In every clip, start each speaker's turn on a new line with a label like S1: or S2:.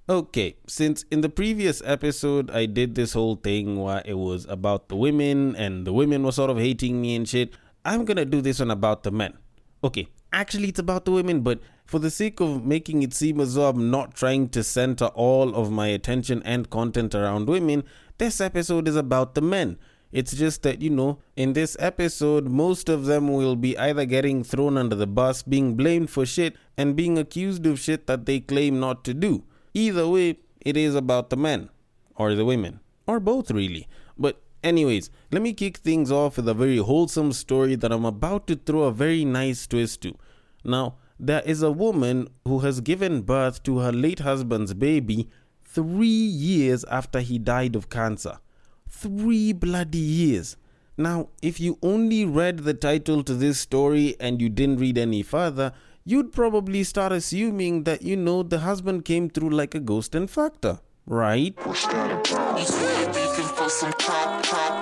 S1: Okay, since in the previous episode I did this whole thing where it was about the women and the women were sort of hating me and shit, I'm gonna do this one about the men. Okay, actually it's about the women, but for the sake of making it seem as though I'm not trying to center all of my attention and content around women, this episode is about the men. It's just that, in this episode, most of them will be either getting thrown under the bus, being blamed for shit, and being accused of shit that they claim not to do. Either way, it is about the men, or the women, or both really. But anyways, let me kick things off with a very wholesome story that I'm about to throw a very nice twist to. Now, there is a woman who has given birth to her late husband's baby 3 years after he died of cancer. 3 bloody years. Now, if you only read the title to this story and you didn't read any further, you'd probably start assuming that, the husband came through like a ghost and fucked her, right?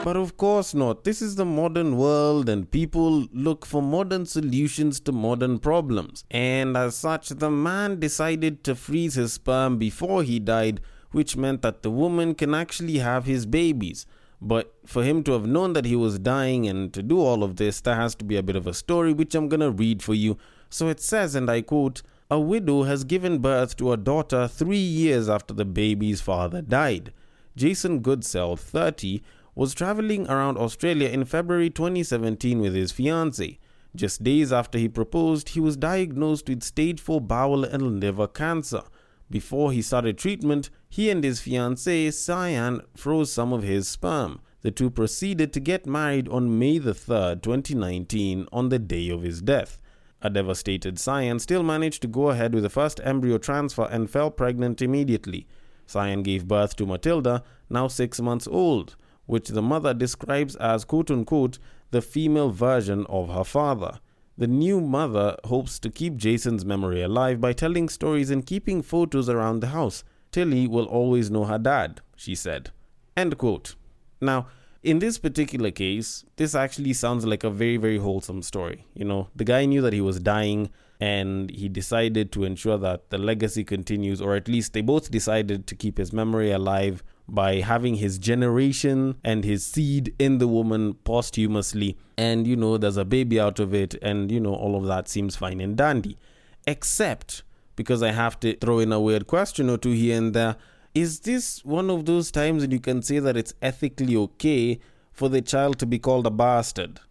S1: But of course not. This is the modern world and people look for modern solutions to modern problems. And as such, the man decided to freeze his sperm before he died, which meant that the woman can actually have his babies. But for him to have known that he was dying and to do all of this, there has to be a bit of a story which I'm gonna read for you. So it says, and I quote, "A widow has given birth to a daughter 3 years after the baby's father died. Jason Goodsell, 30, was traveling around Australia in February 2017 with his fiancée. Just days after he proposed, he was diagnosed with stage 4 bowel and liver cancer. Before he started treatment, he and his fiancée, Cyan, froze some of his sperm. The two proceeded to get married on May the 3rd, 2019, on the day of his death. A devastated Cyan still managed to go ahead with the first embryo transfer and fell pregnant immediately. Cyan gave birth to Matilda, now 6 months old, which the mother describes as quote-unquote the female version of her father. The new mother hopes to keep Jason's memory alive by telling stories and keeping photos around the house. Tilly will always know her dad, she said." End quote. Now, in this particular case, this actually sounds like a very, very wholesome story. The guy knew that he was dying and he decided to ensure that the legacy continues, or at least they both decided to keep his memory alive by having his generation and his seed in the woman posthumously. And, there's a baby out of it and, all of that seems fine and dandy. Except, because I have to throw in a weird question or two here and there, is this one of those times when you can say that it's ethically okay for the child to be called a bastard?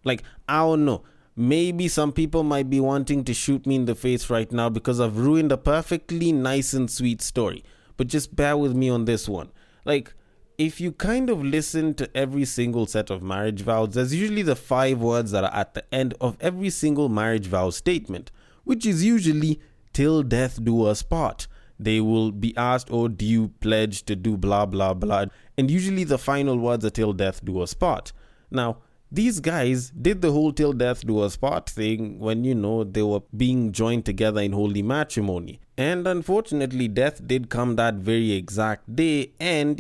S1: Like, I don't know. Maybe some people might be wanting to shoot me in the face right now because I've ruined a perfectly nice and sweet story. But just bear with me on this one. Like, if you kind of listen to every single set of marriage vows, there's usually the 5 words that are at the end of every single marriage vow statement, which is usually "till death do us part." They will be asked, "Oh, do you pledge to do blah, blah, blah?" And usually the final words are "till death do us part." Now, these guys did the whole "till death do us part" thing when, they were being joined together in holy matrimony. And unfortunately, death did come that very exact day. And,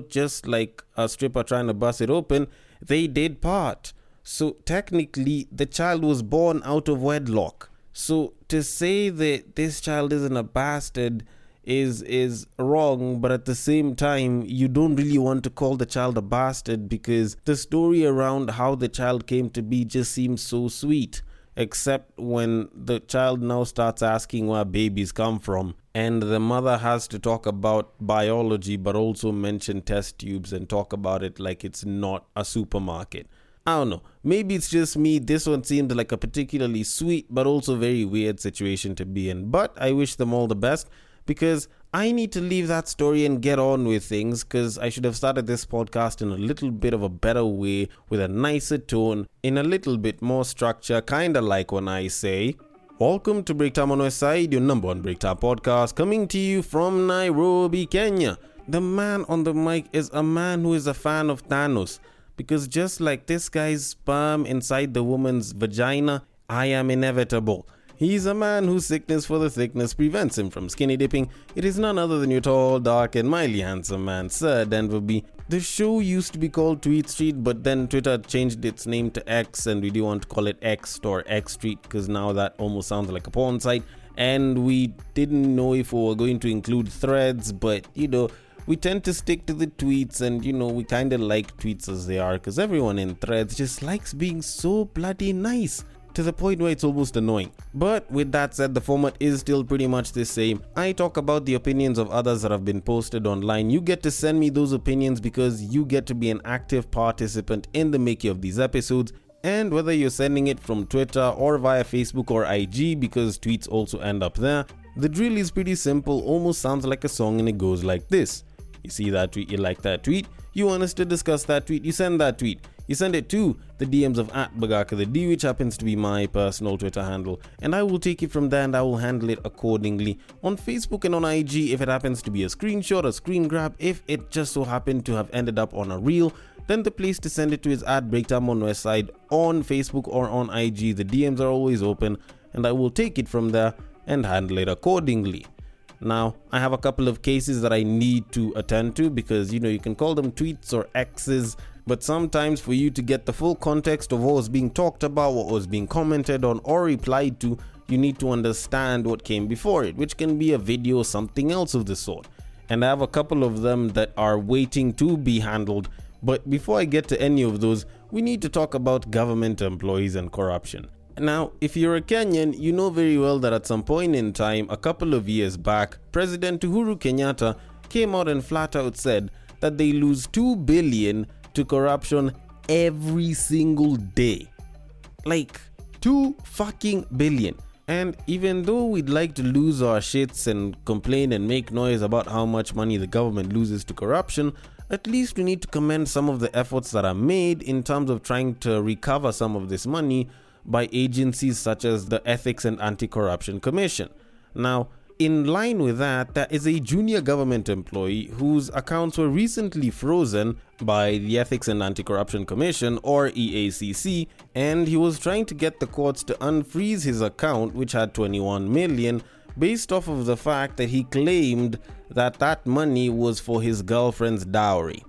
S1: just like a stripper trying to bust it open, they did part. So technically, the child was born out of wedlock. So to say that this child isn't a bastard is wrong, but at the same time, you don't really want to call the child a bastard because the story around how the child came to be just seems so sweet. Except when the child now starts asking where babies come from, and the mother has to talk about biology but also mention test tubes and talk about it like it's not a supermarket. I don't know, maybe it's just me. This one seemed like a particularly sweet but also very weird situation to be in, but I wish them all the best because I need to leave that story and get on with things, because I should have started this podcast in a little bit of a better way, with a nicer tone, in a little bit more structure, kinda like when I say, "Welcome to Break Time on West Side, your number one Break Time podcast, coming to you from Nairobi, Kenya." The man on the mic is a man who is a fan of Thanos, because just like this guy's sperm inside the woman's vagina, I am inevitable. He's a man whose sickness for the thickness prevents him from skinny dipping. It is none other than your tall, dark, and mildly handsome man, Sir Denver B. The show used to be called Tweet Street, but then Twitter changed its name to X, and we do want to call it X or X Street because now that almost sounds like a porn site. and we didn't know if we were going to include threads, but we tend to stick to the tweets, and we kind of like tweets as they are because everyone in threads just likes being so bloody nice to the point where it's almost annoying. But with that said, the format is still pretty much the same. I talk about the opinions of others that have been posted online. You get to send me those opinions because you get to be an active participant in the making of these episodes. And whether you're sending it from Twitter or via Facebook or IG, because tweets also end up there, the drill is pretty simple, almost sounds like a song, and it goes like this. You see that tweet, you like that tweet, you want us to discuss that tweet, you send that tweet. You send it to the DMs of @BagakaTheD, which happens to be my personal Twitter handle, and I will take it from there and I will handle it accordingly. On Facebook and on IG, if it happens to be a screenshot, a screen grab, if it just so happened to have ended up on a reel, then the place to send it to is @Breaktime on Westside on Facebook or on IG. The DMs are always open, and I will take it from there and handle it accordingly. Now, I have a couple of cases that I need to attend to because, you can call them tweets or X's, but sometimes for you to get the full context of what was being talked about, what was being commented on or replied to, you need to understand what came before it, which can be a video or something else of the sort. And I have a couple of them that are waiting to be handled. But before I get to any of those, we need to talk about government employees and corruption. Now, if you're a Kenyan, you know very well that at some point in time, a couple of years back, President Uhuru Kenyatta came out and flat out said that they lose 2 billion to corruption every single day. Like 2 fucking billion. And even though we'd like to lose our shits and complain and make noise about how much money the government loses to corruption, at least we need to commend some of the efforts that are made in terms of trying to recover some of this money by agencies such as the Ethics and Anti-Corruption Commission. Now, in line with that, there is a junior government employee whose accounts were recently frozen by the Ethics and Anti-Corruption Commission, or EACC, and he was trying to get the courts to unfreeze his account, which had 21 million, based off of the fact that he claimed that that money was for his girlfriend's dowry.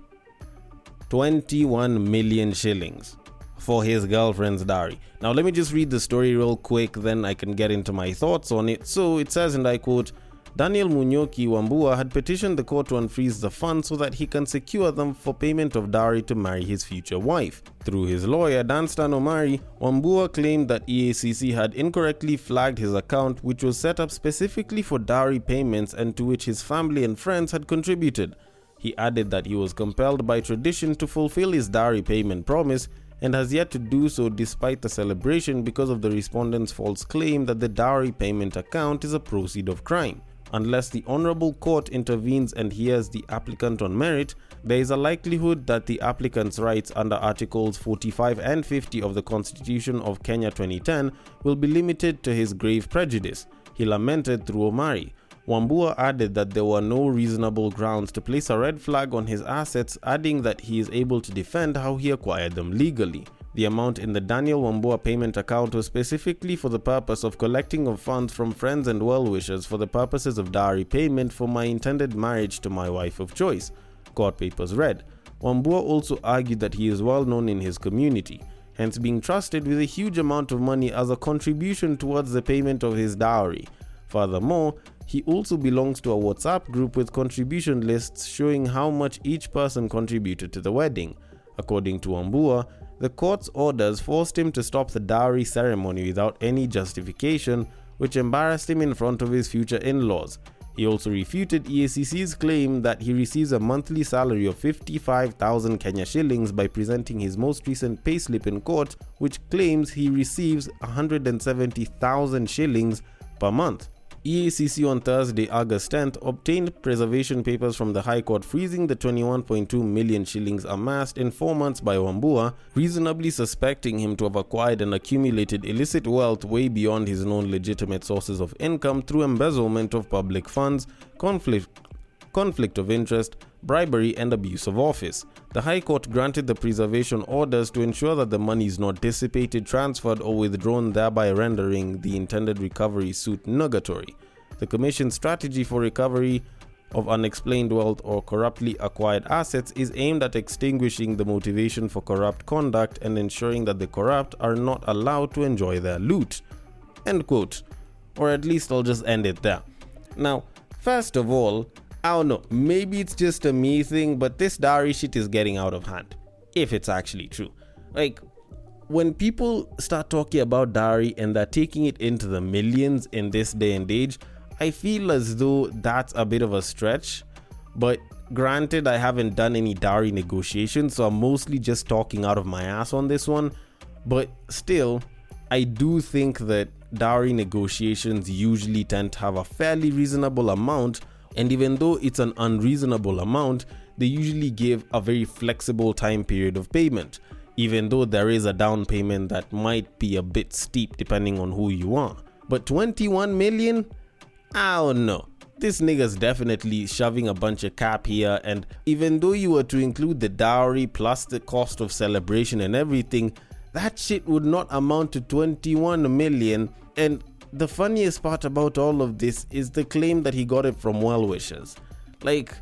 S1: 21 million shillings for his girlfriend's dowry. Now let me just read the story real quick, then I can get into my thoughts on it. So it says, and I quote, Daniel Munyoki Wambua had petitioned the court to unfreeze the funds so that he can secure them for payment of dowry to marry his future wife. Through his lawyer, Danstan Omari, Wambua claimed that EACC had incorrectly flagged his account, which was set up specifically for dowry payments and to which his family and friends had contributed. He added that he was compelled by tradition to fulfill his dowry payment promise and has yet to do so despite the celebration because of the respondent's false claim that the dowry payment account is a proceed of crime. Unless the Honorable Court intervenes and hears the applicant on merit, there is a likelihood that the applicant's rights under Articles 45 and 50 of the Constitution of Kenya 2010 will be limited to his grave prejudice, he lamented through Omari. Wambua added that there were no reasonable grounds to place a red flag on his assets, adding that he is able to defend how he acquired them legally. The amount in the Daniel Wambua payment account was specifically for the purpose of collecting of funds from friends and well-wishers for the purposes of dowry payment for my intended marriage to my wife of choice, court papers read. Wambua also argued that he is well known in his community, hence being trusted with a huge amount of money as a contribution towards the payment of his dowry. Furthermore, he also belongs to a WhatsApp group with contribution lists showing how much each person contributed to the wedding. According to Wambua, the court's orders forced him to stop the dowry ceremony without any justification, which embarrassed him in front of his future in-laws. He also refuted EACC's claim that he receives a monthly salary of 55,000 Kenya shillings by presenting his most recent payslip in court, which claims he receives 170,000 shillings per month. EACC on Thursday, August 10th, obtained preservation papers from the High Court freezing the 21.2 million shillings amassed in 4 months by Wambua, reasonably suspecting him to have acquired and accumulated illicit wealth way beyond his known legitimate sources of income through embezzlement of public funds, conflict of interest, bribery, and abuse of office. The High Court granted the preservation orders to ensure that the money is not dissipated, transferred, or withdrawn, thereby rendering the intended recovery suit nugatory. The Commission's strategy for recovery of unexplained wealth or corruptly acquired assets is aimed at extinguishing the motivation for corrupt conduct and ensuring that the corrupt are not allowed to enjoy their loot. End quote. or at least I'll just end it there. Now, first of all, I don't know, maybe it's just a me thing, but this dowry shit is getting out of hand, if it's actually true. Like, when people start talking about dowry and they're taking it into the millions in this day and age, I feel as though that's a bit of a stretch. But granted, I haven't done any dowry negotiations, so I'm mostly just talking out of my ass on this one. But still, I do think that dowry negotiations usually tend to have a fairly reasonable amount, and even though it's an unreasonable amount, they usually give a very flexible time period of payment, even though there is a down payment that might be a bit steep depending on who you are. But 21 million? I don't know. This nigga's definitely shoving a bunch of cap here, and even though you were to include the dowry plus the cost of celebration and everything, that shit would not amount to 21 million. And the funniest part about all of this is the claim that he got it from well-wishers. Like,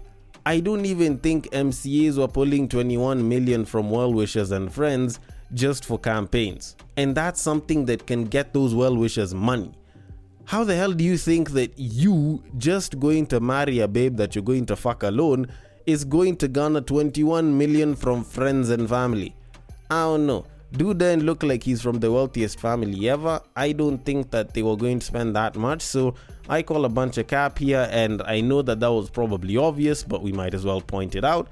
S1: I don't even think MCAs were pulling 21 million from well-wishers and friends just for campaigns. And that's something that can get those well-wishers money. How the hell do you think that you just going to marry a babe that you're going to fuck alone is going to garner 21 million from friends and family? I don't know. Dude doesn't look like he's from the wealthiest family ever. I don't think that they were going to spend that much, so I call a bunch of cap here, and I know that was probably obvious, but we might as well point it out.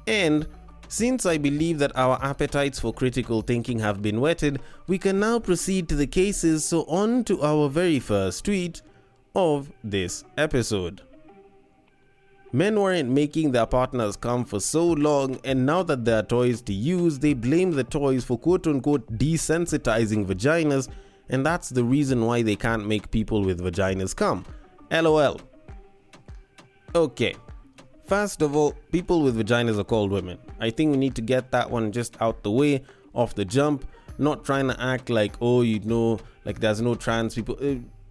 S1: And since I believe that our appetites for critical thinking have been whetted, we can now proceed to the cases, so on to our very first tweet of this episode. Men weren't making their partners come for so long, and now that there are toys to use, they blame the toys for quote-unquote desensitizing vaginas, and that's the reason why they can't make people with vaginas come. LOL. Okay. First of all, people with vaginas are called women. I think we need to get that one just out the way, off the jump. Not trying to act like, oh, you know, like there's no trans people.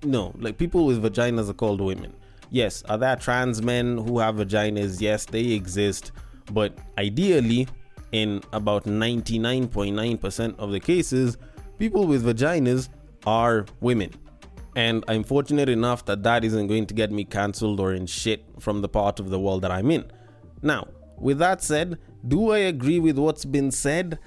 S1: No, like people with vaginas are called women. Yes, are there trans men who have vaginas? Yes, they exist. But ideally, in about 99.9% of the cases, people with vaginas are women. And I'm fortunate enough that that isn't going to get me cancelled or in shit from the part of the world that I'm in. Now, with that said, do I agree with what's been said?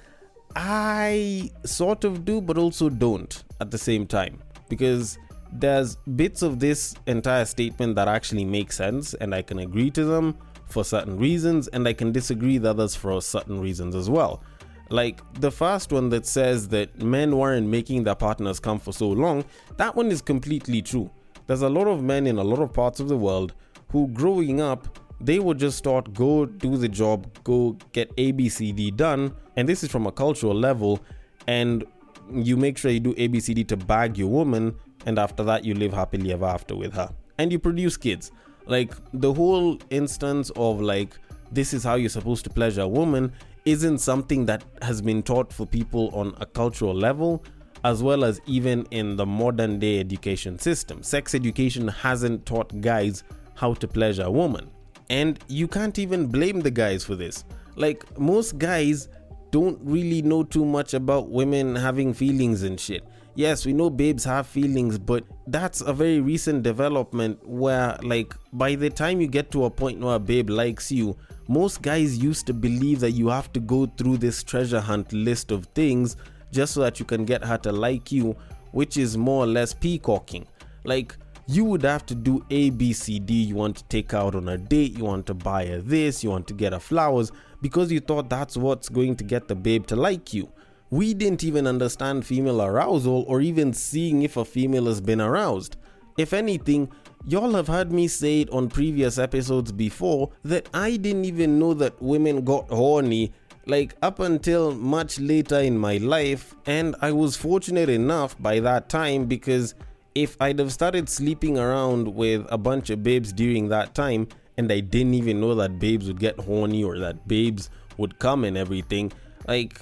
S1: I sort of do, but also don't at the same time. Because there's bits of this entire statement that actually make sense, and I can agree to them for certain reasons, and I can disagree with others for certain reasons as well. Like the first one that says that men weren't making their partners come for so long, that one is completely true. There's a lot of men in a lot of parts of the world who growing up, they would just start, go do the job, go get ABCD done, and this is from a cultural level, and you make sure you do ABCD to bag your woman, and after that you live happily ever after with her, and you produce kids. Like the whole instance of like, this is how you're supposed to pleasure a woman isn't something that has been taught for people on a cultural level, as well as even in the modern day education system. Sex education hasn't taught guys how to pleasure a woman. And you can't even blame the guys for this. Like most guys don't really know too much about women having feelings and shit. Yes, we know babes have feelings, but that's a very recent development where like by the time you get to a point where a babe likes you, most guys used to believe that you have to go through this treasure hunt list of things just so that you can get her to like you, which is more or less peacocking. Like you would have to do A, B, C, D. You want to take her out on a date, you want to buy her this, you want to get her flowers, because you thought that's what's going to get the babe to like you. We didn't even understand female arousal or even seeing if a female has been aroused. If anything, y'all have heard me say it on previous episodes before that I didn't even know that women got horny like up until much later in my life, and I was fortunate enough by that time, because if I'd have started sleeping around with a bunch of babes during that time and I didn't even know that babes would get horny or that babes would come and everything, like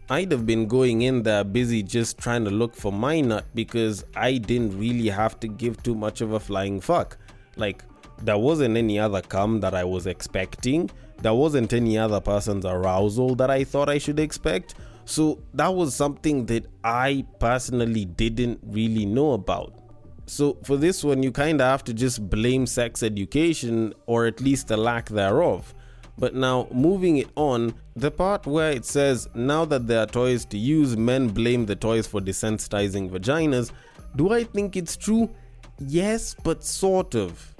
S1: I'd have been going in there busy just trying to look for my nut, because I didn't really have to give too much of a flying fuck. Like there wasn't any other cum that I was expecting. There wasn't any other person's arousal that I thought I should expect. So that was something that I personally didn't really know about. So for this one, you kind of have to just blame sex education, or at least the lack thereof. But now, moving it on, the part where it says, now that there are toys to use, men blame the toys for desensitizing vaginas. Do I think it's true? Yes, but sort of.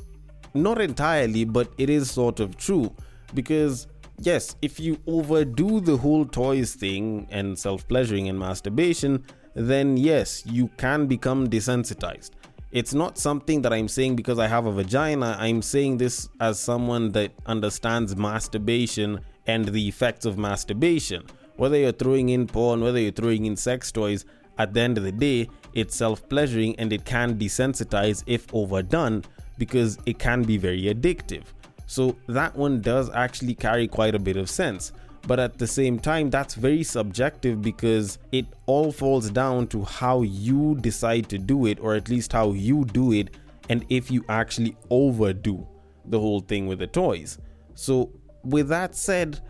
S1: Not entirely, but it is sort of true. Because, yes, if you overdo the whole toys thing and self-pleasuring and masturbation, then yes, you can become desensitized. It's not something that I'm saying because I have a vagina. I'm saying this as someone that understands masturbation and the effects of masturbation. Whether you're throwing in porn, whether you're throwing in sex toys, at the end of the day, it's self-pleasuring and it can desensitize if overdone, because it can be very addictive. So that one does actually carry quite a bit of sense. But at the same time, that's very subjective, because it all falls down to how you decide to do it, or at least how you do it, and if you actually overdo the whole thing with the toys. So with that said,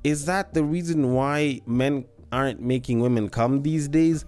S1: is that the reason why men aren't making women come these days?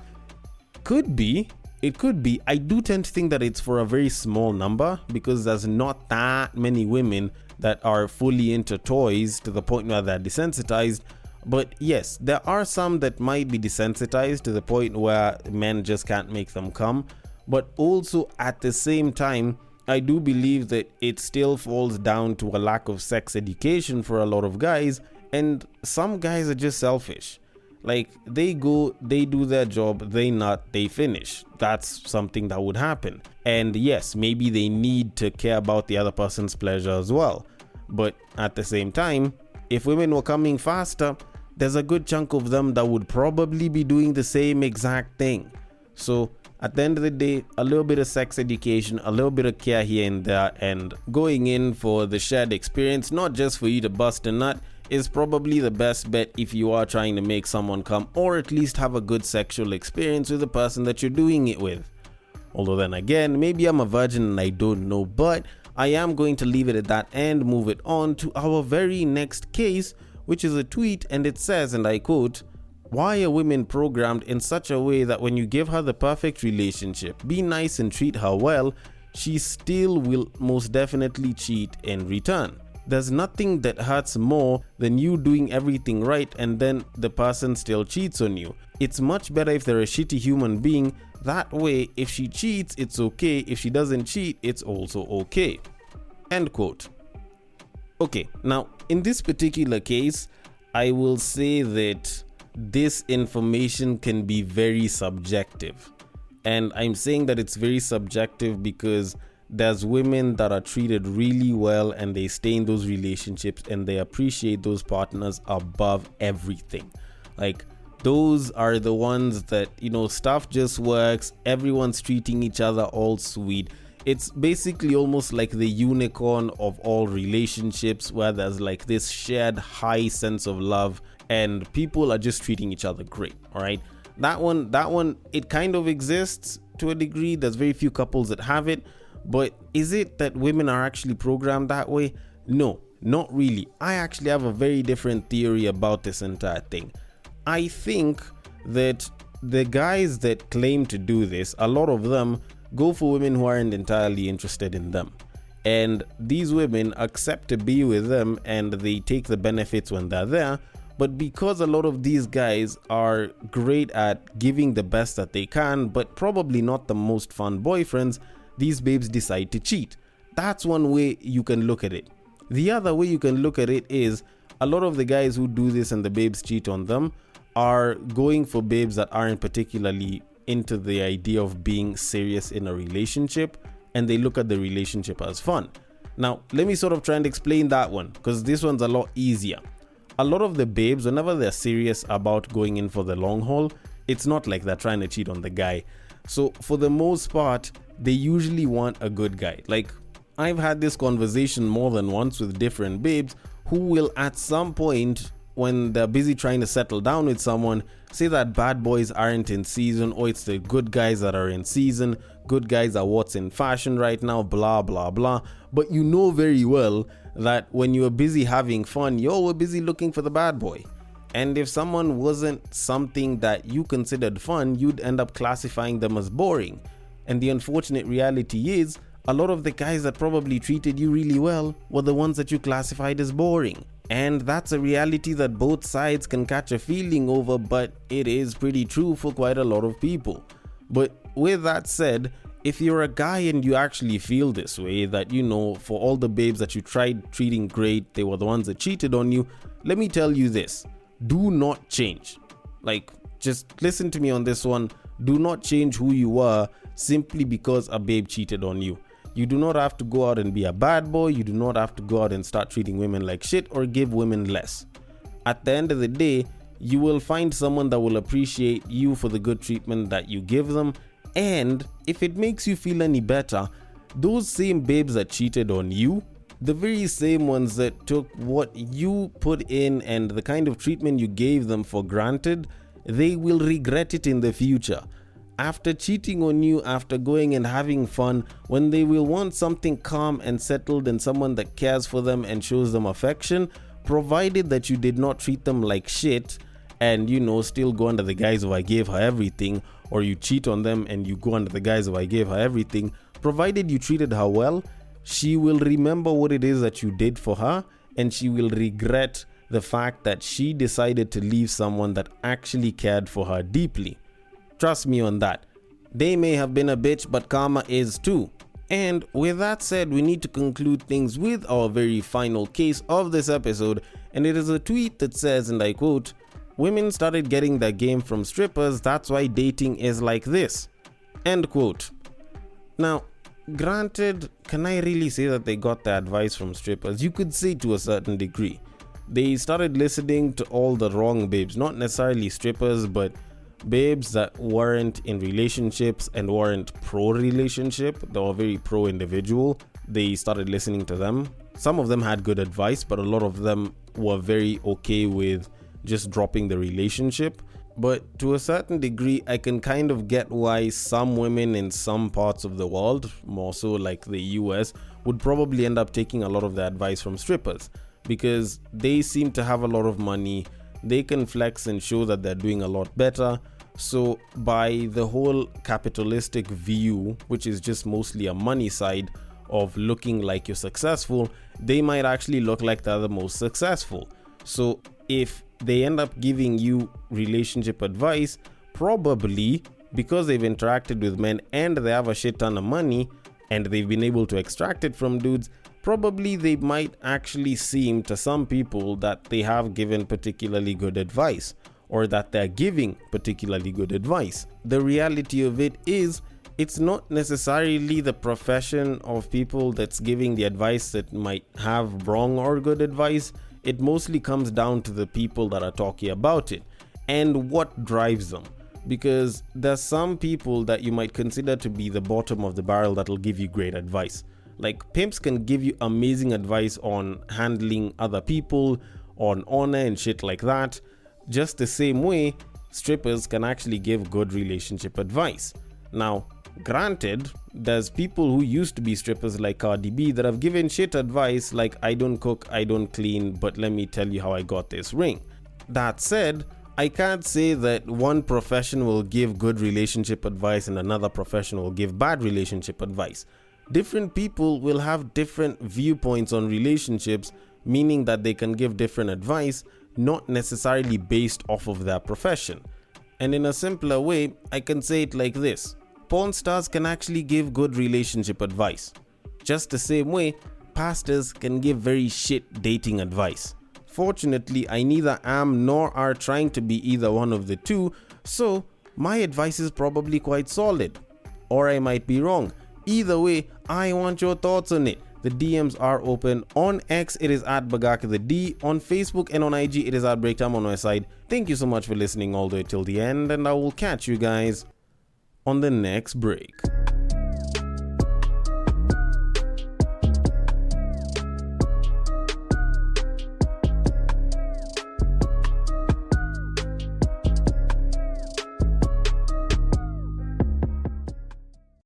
S1: Could be. It could be. I do tend to think that it's for a very small number, because there's not that many women that are fully into toys to the point where they're desensitized. But yes, there are some that might be desensitized to the point where men just can't make them come. But also at the same time, I do believe that it still falls down to a lack of sex education for a lot of guys, and some guys are just selfish. Like, they go, they do their job, they nut, they finish. That's something that would happen. And yes, maybe they need to care about the other person's pleasure as well. But at the same time, if women were coming faster, there's a good chunk of them that would probably be doing the same exact thing. So at the end of the day, a little bit of sex education, a little bit of care here and there, and going in for the shared experience, not just for you to bust a nut, is probably the best bet if you are trying to make someone come, or at least have a good sexual experience with the person that you're doing it with. Although then again, maybe I'm a virgin and I don't know, but I am going to leave it at that and move it on to our very next case, which is a tweet, and it says, and I quote, "Why are women programmed in such a way that when you give her the perfect relationship, be nice and treat her well, she still will most definitely cheat in return? There's nothing that hurts more than you doing everything right and then the person still cheats on you. It's much better if they're a shitty human being. That way, if she cheats, it's okay. If she doesn't cheat, it's also okay." End quote. Okay, now in this particular case, I will say that this information can be very subjective. And I'm saying that it's very subjective because there's women that are treated really well and they stay in those relationships and they appreciate those partners above everything. Like, those are the ones that, you know, stuff just works, everyone's treating each other all sweet. It's basically almost like the unicorn of all relationships, where there's like this shared high sense of love and people are just treating each other great. All right, that one, it kind of exists to a degree. There's very few couples that have it. But is it that women are actually programmed that way? No, not really. I actually have a very different theory about this entire thing. I think that the guys that claim to do this, a lot of them go for women who aren't entirely interested in them. And these women accept to be with them and they take the benefits when they're there. But because a lot of these guys are great at giving the best that they can, but probably not the most fun boyfriends, these babes decide to cheat. That's one way you can look at it. The other way you can look at it is a lot of the guys who do this and the babes cheat on them are going for babes that aren't particularly into the idea of being serious in a relationship, and they look at the relationship as fun. Now, let me sort of try and explain that one, because this one's a lot easier. A lot of the babes, whenever they're serious about going in for the long haul, it's not like they're trying to cheat on the guy. So for the most part, they usually want a good guy. Like, I've had this conversation more than once with different babes who will at some point, when they're busy trying to settle down with someone, say that bad boys aren't in season, or it's the good guys that are in season. Good guys are what's in fashion right now, blah, blah, blah. But you know very well that when you're busy having fun, you're busy looking for the bad boy. And if someone wasn't something that you considered fun, you'd end up classifying them as boring. And the unfortunate reality is, a lot of the guys that probably treated you really well were the ones that you classified as boring. And that's a reality that both sides can catch a feeling over, but it is pretty true for quite a lot of people. But with that said, if you're a guy and you actually feel this way, that for all the babes that you tried treating great, they were the ones that cheated on you, let me tell you this: do not change. Just listen to me on this one. Do not change who you were simply because a babe cheated on you. You do not have to go out and be a bad boy. You do not have to go out and start treating women like shit or give women less. At the end of the day, you will find someone that will appreciate you for the good treatment that you give them. And if it makes you feel any better, those same babes that cheated on you, the very same ones that took what you put in and the kind of treatment you gave them for granted, they will regret it in the future. After cheating on you, after going and having fun, when they will want something calm and settled and someone that cares for them and shows them affection, provided that you did not treat them like shit and still go under the guise of I gave her everything, or you cheat on them and you go under the guise of I gave her everything, provided you treated her well, she will remember what it is that you did for her, and she will regret the fact that she decided to leave someone that actually cared for her deeply. Trust me on that. They may have been a bitch, but karma is too. And with that said, we need to conclude things with our very final case of this episode, and it is a tweet that says, and I quote, "Women started getting their game from strippers, that's why dating is like this." End quote. Now, granted, can I really say that they got their advice from strippers? You could say to a certain degree. They started listening to all the wrong babes, not necessarily strippers, but babes that weren't in relationships and weren't pro-relationship. They were very pro-individual. They started listening to them. Some of them had good advice, but a lot of them were very okay with just dropping the relationship. But to a certain degree, I can kind of get why some women in some parts of the world, more so like the US, would probably end up taking a lot of the advice from strippers, because they seem to have a lot of money. They can flex and show that they're doing a lot better. So by the whole capitalistic view, which is just mostly a money side of looking like you're successful, they might actually look like they're the most successful. So if they end up giving you relationship advice, probably because they've interacted with men and they have a shit ton of money and they've been able to extract it from dudes, probably they might actually seem to some people that they have given particularly good advice, or that they're giving particularly good advice. The reality of it is, it's not necessarily the profession of people that's giving the advice that might have wrong or good advice. It mostly comes down to the people that are talking about it and what drives them. Because there's some people that you might consider to be the bottom of the barrel that'll give you great advice. Like, pimps can give you amazing advice on handling other people, on honor and shit like that. Just the same way, strippers can actually give good relationship advice. Now, granted, there's people who used to be strippers like Cardi B that have given shit advice like, I don't cook, I don't clean, but let me tell you how I got this ring. That said, I can't say that one profession will give good relationship advice and another profession will give bad relationship advice. Different people will have different viewpoints on relationships, meaning that they can give different advice, not necessarily based off of their profession. And in a simpler way, I can say it like this: porn stars can actually give good relationship advice. Just the same way, pastors can give very shit dating advice. Fortunately, I neither am nor are trying to be either one of the two, so my advice is probably quite solid. Or I might be wrong. Either way, I want your thoughts on it. The DMs are open. On X, it is at BagakaTheD. On Facebook and on IG, it is at Breaktime on my side. Thank you so much for listening all the way till the end, and I will catch you guys on the next break.